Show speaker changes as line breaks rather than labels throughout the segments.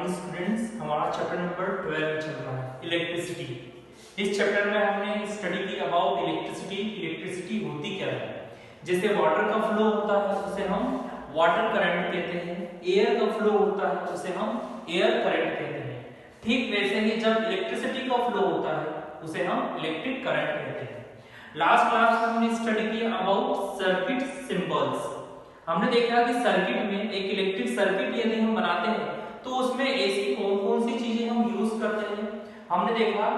Morning students, हमारा chapter number 12 चल रहा है इलेक्ट्रिसिटी। इस चैप्टर में हमने स्टडी की अबाउट इलेक्ट्रिसिटी। इलेक्ट्रिसिटी होती क्या है? जैसे वाटर का फ्लो होता है उसे हम वाटर करंट कहते हैं, एयर का फ्लो होता है उसे हम एयर करंट कहते हैं। ठीक वैसे ही जब इलेक्ट्रिसिटी का फ्लो होता है उसे हम इलेक्ट्रिक करंट कहते हैं। लास्ट क्लास में हमने स्टडी किया अबाउट सर्किट सिंबल्स। हमने देखा कि सर्किट में एक इलेक्ट्रिक सर्किट यदि हम बनाते हैं तो उसमें ऐसी कौन कौन सी चीजें हम यूज करते हैं। हमने देखा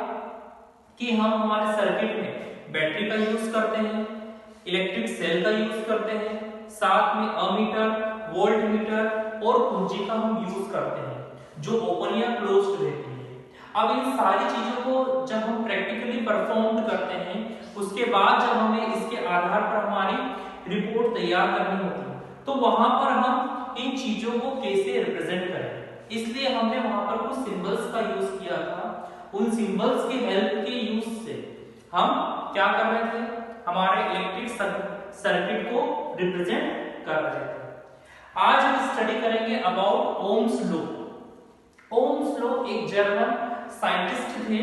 कि हम हमारे सर्किट में बैटरी का यूज करते हैं, इलेक्ट्रिक सेल का यूज करते हैं, साथ में अमीटर, वोल्ट मीटर और कुंजी का हम यूज करते हैं जो ओपन या क्लोज्ड रहती है। अब इन सारी चीजों को जब हम प्रैक्टिकली परफॉर्म करते हैं उसके बाद जब हमें इसके आधार पर हमारी रिपोर्ट तैयार करनी होती है तो वहां पर हम इन चीजों को कैसे रिप्रेजेंट करें, इसलिए हमने वहां पर कुछ सिंबल्स का यूज किया था। उन सिंबल्स की हेल्प के यूज से हम क्या कर रहे थे, हमारे इलेक्ट्रिक सर्किट को रिप्रेजेंट कर रहे थे। आज हम स्टडी करेंगे about Ohm's law. Ohm's law एक जर्मन साइंटिस्ट थे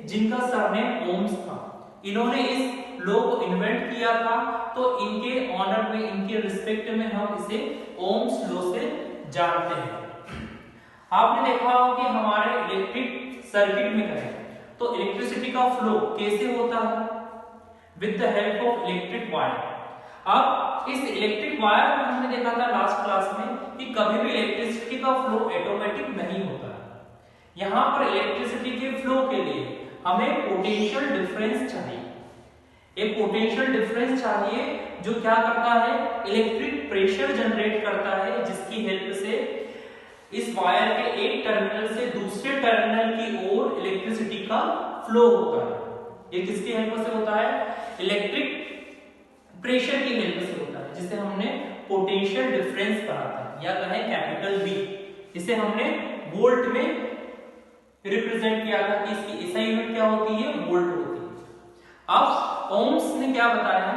जिनका सरनेम ओम्स था। इन्होंने इस लॉ को इन्वेंट किया था, तो इनके ऑनर में, इनके रिस्पेक्ट में हम इसे ओम्स लॉ से जानते हैं। आपने देखा होगा कि हमारे इलेक्ट्रिक सर्किट में करें तो इलेक्ट्रिसिटी का फ्लो कैसे होता है, with the help of electric wire. अब इस इलेक्ट्रिक वायर में हमने देखा था लास्ट क्लास में कि कभी भी इलेक्ट्रिसिटी का फ्लो ऑटोमेटिक नहीं होता है। यहां पर इलेक्ट्रिसिटी के फ्लो के लिए हमें पोटेंशियल डिफरेंस चाहिए। एक पोटेंशियल डिफरेंस चाहिए जो क्या करता है, इलेक्ट्रिक प्रेशर जनरेट करता है, जिसकी हेल्प से इस वायर के एक टर्मिनल से दूसरे टर्मिनल की ओर इलेक्ट्रिसिटी का फ्लो होता है। ये किसकी हेल्प से होता है? इलेक्ट्रिक प्रेशर की हेल्प से होता है, जिसे हमने पोटेंशियल डिफरेंस कहा था, या कहें कैपिटल V। इसे हमने वोल्ट में रिप्रेजेंट किया था कि इसकी SI यूनिट क्या होती है, वोल्ट होती है। अब ओम्स ने क्या बताया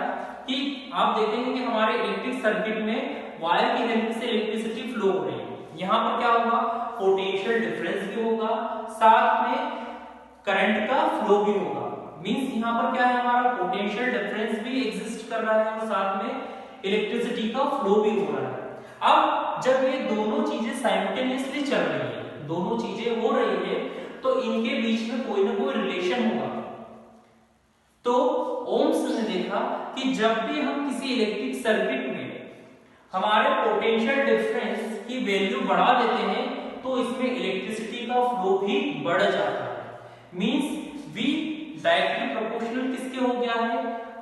कि आप देखेंगे कि हमारे इलेक्ट्रिक सर्किट में वायर की हेल्प से इलेक्ट्रिसिटी फ्लो हो रही है। यहां पर क्या होगा, पोटेंशियल डिफरेंस भी होगा, साथ में करंट का फ्लो भी होगा। मींस यहां पर क्या है, हमारा पोटेंशियल डिफरेंस भी एग्जिस्ट कर रहा है और साथ में इलेक्ट्रिसिटी का फ्लो भी हो रहा है। अब जब ये दोनों चीजें साइमल्टेनियसली चल रही है, दोनों चीजें हो रही है, तो इनके बीच में कोई ना कोई रिलेशन होगा। तो ओम्स ने देखा कि जब भी हम किसी इलेक्ट्रिक सर्किट में हमारे पोटेंशियल डिफरेंस की वैल्यू बढ़ा देते हैं तो इसमें इलेक्ट्रिसिटी का फ्लो भी बढ़ जाता है। मींस V डायरेक्टली प्रोपोर्शनल किसके हो गया है,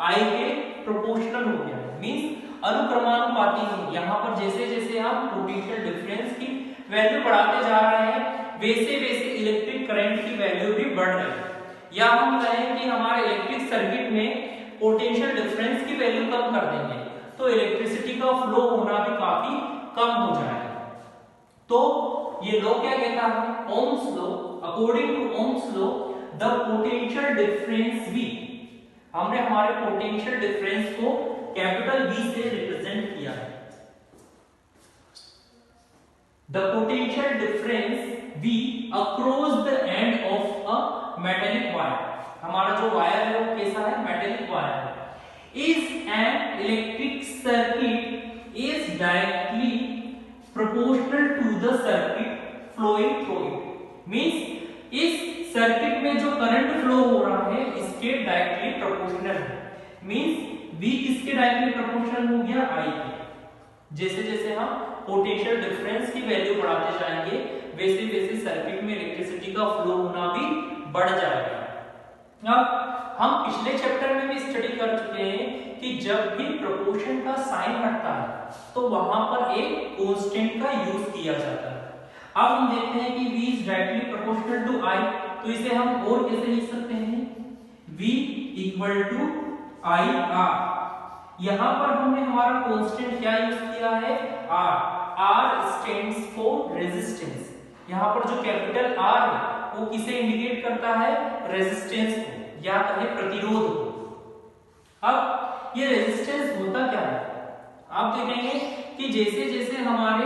I के प्रोपोर्शनल हो गया है। मींस अनुक्रमानुपाती है। यहाँ पर जैसे जैसे आप पोटेंशियल डिफरेंस की वैल्यू बढ़ाते जा रहे हैं वैसे वैसे इलेक्ट्रिक करंट की वैल्यू भी बढ़ रही है। या हम कहें कि हमारे इलेक्ट्रिक सर्किट में पोटेंशियल डिफरेंस की वैल्यू कम कर देंगे तो इलेक्ट्रिसिटी का फ्लो होना भी काफी कम हो जाएगा। तो ये लॉ क्या कहता है, Ohm's law. According to Ohm's law the potential difference V, हमने हमारे पोटेंशियल डिफरेंस को कैपिटल V से रिप्रेजेंट किया है। The potential difference V across the end of a metallic wire, हमारा जो वायर है वो कैसा है, मेटेलिक वायर है, is an electric circuit is directly proportional to the circuit flowing through it। means इस सर्किट में जो करंट फ्लो हो रहा है इसके डायरेक्टली प्रोपोर्शनल है। मींस V किसके डायरेक्टली प्रोपोर्शनल हो गया, I के। जैसे जैसे हम पोटेंशियल डिफरेंस की वैल्यू बढ़ाते जाएंगे वैसे वैसे सर्किट में इलेक्ट्रिसिटी का फ्लो होना भी बढ़ जाएगा। अब हम पिछले चैप्टर में भी स्टडी कर चुके हैं कि जब भी प्रोपोर्शन का साइन हटता है तो वहां पर एक कांस्टेंट का यूज किया जाता है। अब हम देखते हैं कि V is directly proportional to I, तो इसे हम और कैसे लिख सकते हैं, V इक्वल टू IR। यहां पर हमने हमारा कांस्टेंट क्या यूज किया है, R स्टैंड्स फॉर रेजिस्टेंस। यहां पर जो कैपिटल R है वो किसे इंडिकेट करता है, रेजिस्टेंस को, या कहें प्रतिरोध को। अब ये रेजिस्टेंस होता क्या है, आप देखेंगे कि जैसे जैसे हमारे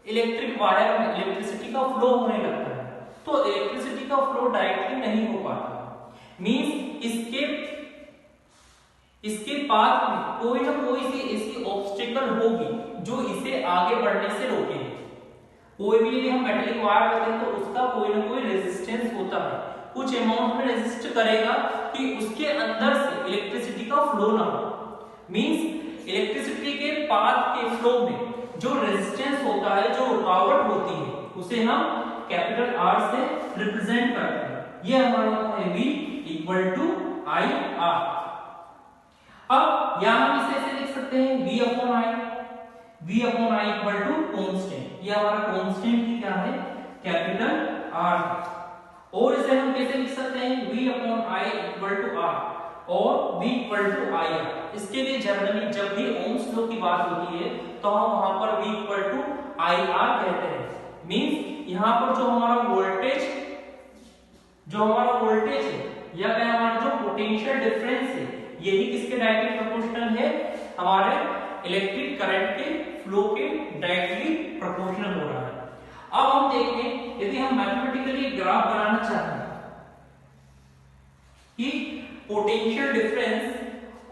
इलेक्ट्रिक वायर में इलेक्ट्रिसिटी का फ्लो होने लगता है, तो इलेक्ट्रिसिटी का फ्लो डायरेक्टली नहीं हो पाता। मींस इसके पाथ में कोई ना कोई सी ऐसी ऑब्स्टेकल होगी जो इसे आगे बढ़ने से रोकेगी। कोई भी यदि हम मेटेलिक वायर लेते हैं तो उसका कोई ना कोई रेजिस्टेंस होता है, कुछ अमाउंट में रेजिस्ट करेगा कि उसके अंदर से इलेक्ट्रिसिटी का फ्लो ना हो। मींस इलेक्ट्रिसिटी के पाथ के फ्लो में जो रेजिस्टेंस होता है, जो रुकावट होती है, उसे हम कैपिटल R से रिप्रेजेंट करते हैं। ये हमारा होता है V equal to I R। अब यहां हम इसे ऐसे लिख सकते हैं V upon I equal to constant. ये हमारा कांस्टेंट की क्या है, कैपिटल R। और इसे हम कैसे लिख सकते हैं, V upon I equal to R और V equal to I R। इसके लिए जनरली जब भी ओम्स लॉ की बात होती है तो हम वहां पर V equal to I R कहते हैं। मींस यहां पर जो हमारा वोल्टेज है या फिर हमारा जो पोटेंशियल डिफरेंस है, यही किसके डायरेक्टली प्रोपोर्शनल है, हमारे इलेक्ट्रिक करंट के फ्लो के डायरेक्टली प्रोपोर्शनल हो रहा है। अब हम देखें यदि हम मैथमेटिकली ग्राफ बनाना चाहते हैं कि पोटेंशियल डिफरेंस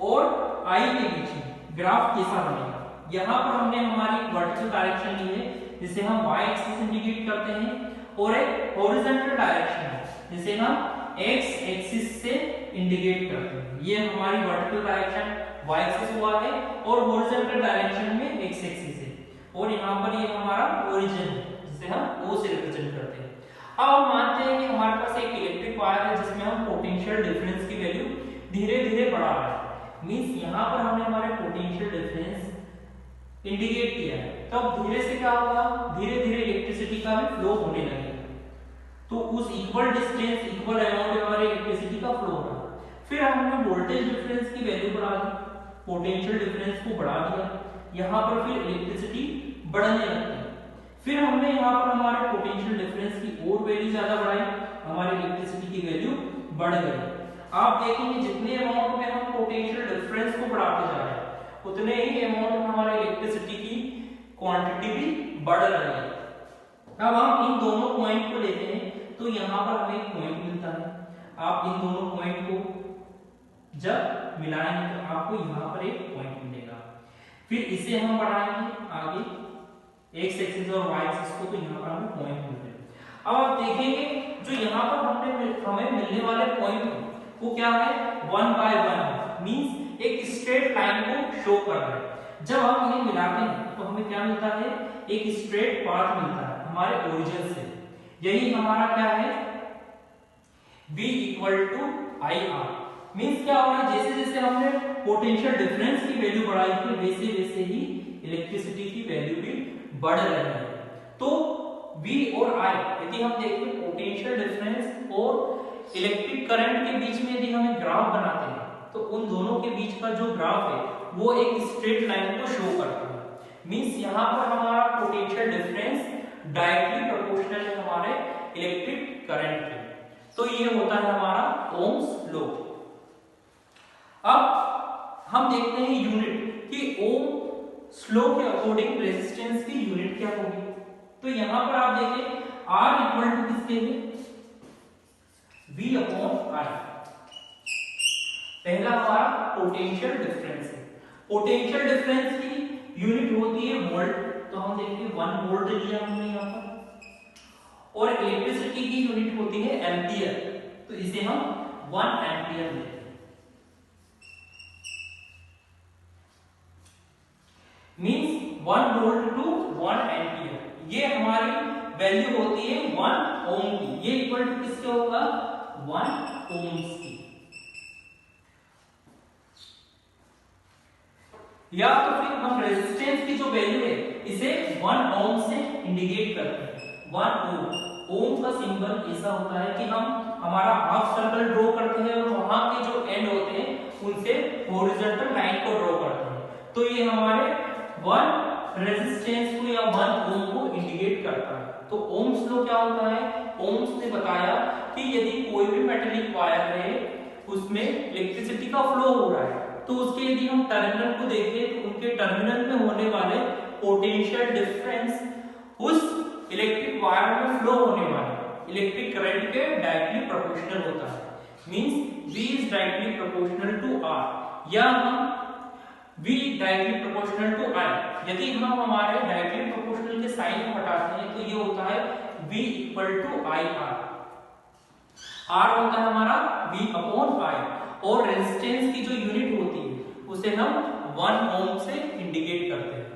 और I के बीच में ग्राफ कैसा बनेगा। यहां पर हमने हमारी वर्टिकल डायरेक्शन ली है जिसे हम y एक्सिस इंडिकेट करते हैं, और एक हॉरिजॉन्टल डायरेक्शन है जिसे हम x एक्सिस से इंडिकेट करते हैं। ये हमारी वर्टिकल डायरेक्शन y एक्सिस हुआ है और हॉरिजॉन्टल डायरेक्शन में x एक्सिस है, और यहां पर ये हमारा ओरिजिन है जिसे हम O से रिप्रेजेंट करते हैं। अब हम मानते हैं कि हमारे पास एक इलेक्ट्रिक वायर है जिसमें हम पोटेंशियल डिफरेंस की वैल्यू धीरे-धीरे बढ़ा रहे हैं। मींस यहां पर हमने हमारे पोटेंशियल डिफरेंस इंडिकेट किया है, तब धीरे से क्या होगा, धीरे-धीरे इलेक्ट्रिसिटी का भी फ्लो होने लगेगा। तो उस इक्वल डिस्टेंस, इक्वल अमाउंट में हमारे इलेक्ट्रिसिटी का फ्लो होगा। फिर हमने वोल्टेज डिफरेंस की वैल्यू बढ़ा दी, पोटेंशियल डिफरेंस को बढ़ा दिया, यहां पर फिर इलेक्ट्रिसिटी बढ़ने लगती है। फिर हमने यहां पर हमारे पोटेंशियल डिफरेंस की और वैल्यू ज्यादा बढ़ाई, हमारी इलेक्ट्रिसिटी की वैल्यू बढ़ गई। आप देखेंगे जितने अमाउंट में हम पोटेंशियल डिफरेंस को बढ़ाते जा रहे हैं उतने ही अमाउंट में हमारे इलेक्ट्रिसिटी की क्वांटिटी भी बढ़ रही है। अब हम इन दोनों पॉइंट को लेते हैं तो यहां पर हमें एक पॉइंट मिलता है। आप इन दोनों पॉइंट को जब मिलाएंगे तो आपको यहां पर एक पॉइंट मिलेगा। फिर इसे हम बढ़ाएंगे आगे x एक्सिस और y एक्सिस को, तो यहां पर हमें पॉइंट मिलते हैं। अब आप देखेंगे जो यहां पर हमें मिलने वाले पॉइंट वो क्या है, 1 by 1 मींस एक स्ट्रेट लाइन को शो कर रहा है। जब हम इन्हें मिलाते हैं तो हमें क्या मिलता है, एक स्ट्रेट पाथ मिलता है हमारे ओरिजिन से। यही हमारा क्या है, V equal to I R। Means क्या हो रहा है, जैसे जैसे हमने पोटेंशियल डिफरेंस की वैल्यू बढ़ाई थी वैसे वैसे ही इलेक्ट्रिसिटी की वैल्यू भी बढ़ रही है। तो V और I यदि हम देखें पोटेंशियल डिफरेंस और इलेक्ट्रिक करंट के बीच में यदि हम एक ग्राफ बनाते हैं तो उन दोनों के बीच का जो ग्राफ है वो एक स्ट्रेट लाइन को शो करता है। मींस यहां पर हमारा पोटेंशियल डिफरेंस डायरेक्टली प्रोपोर्शनल है हमारे इलेक्ट्रिक करंट के। तो ये होता है हमारा ओम्स लॉ। अब हम देखते हैं यूनिट कि ओम्स लॉ के अकॉर्डिंग रेजिस्टेंस की यूनिट क्या होगी। तो यहां पर आप देखें R इक्वल टू किसके लिए, V अपॉन I। पहला हमारा पोटेंशियल डिफरेंस है। पोटेंशियल डिफरेंस की यूनिट होती है वोल्ट, तो हम देखेंगे 1 वोल्ट लिया हमने यहां पर, और इलेक्ट्रिसिटी की यूनिट होती है एम्पियर, तो इसे हम 1 एम्पियर लेते हैं। मींस 1 वोल्ट टू 1 एम्पियर, ये हमारी वैल्यू होती है 1 ओम की। ये इक्वल टू किसके होगा, 1 ओम्स की। या तो फिर हम रेजिस्टेंस की जो वैल्यू है इसे 1 ओम से इंडिकेट करते हैं। 1 ओम, ओम का सिंबल ऐसा होता है कि हम हमारा हाफ सर्कल ड्रॉ करते हैं और वहां के जो एंड होते हैं उनसे हॉरिजॉन्टल लाइन को ड्रॉ करते हैं। तो ये हमारे 1 रेजिस्टेंस को या 1 ओम को इंडिकेट करता है। तो ओम्स लॉ क्या होता है, ओम्स ने बताया कि यदि कोई भी मेटेलिक वायर है उसमें इलेक्ट्रिसिटी का फ्लो हो रहा है तो उसके यदि हम टर्मिनल को देखें तो उनके टर्मिनल में होने वाले पोटेंशियल डिफरेंस उस इलेक्ट्रिक वायर में फ्लो होने वाले इलेक्ट्रिक करंट के डायरेक्टली प्रोपोर्शनल होता है। Means V is directly proportional to R, या हम V directly proportional to I। यदि हम हमारे डायरेक्टली प्रोपोर्शनल के साइन को हटाते हैं तो ये होता है V equal to IR। R होता है हमारा V अपॉन I, और रेजिस्टेंस की जो यूनिट होती है उसे हम 1 ओम से इंडिकेट करते हैं।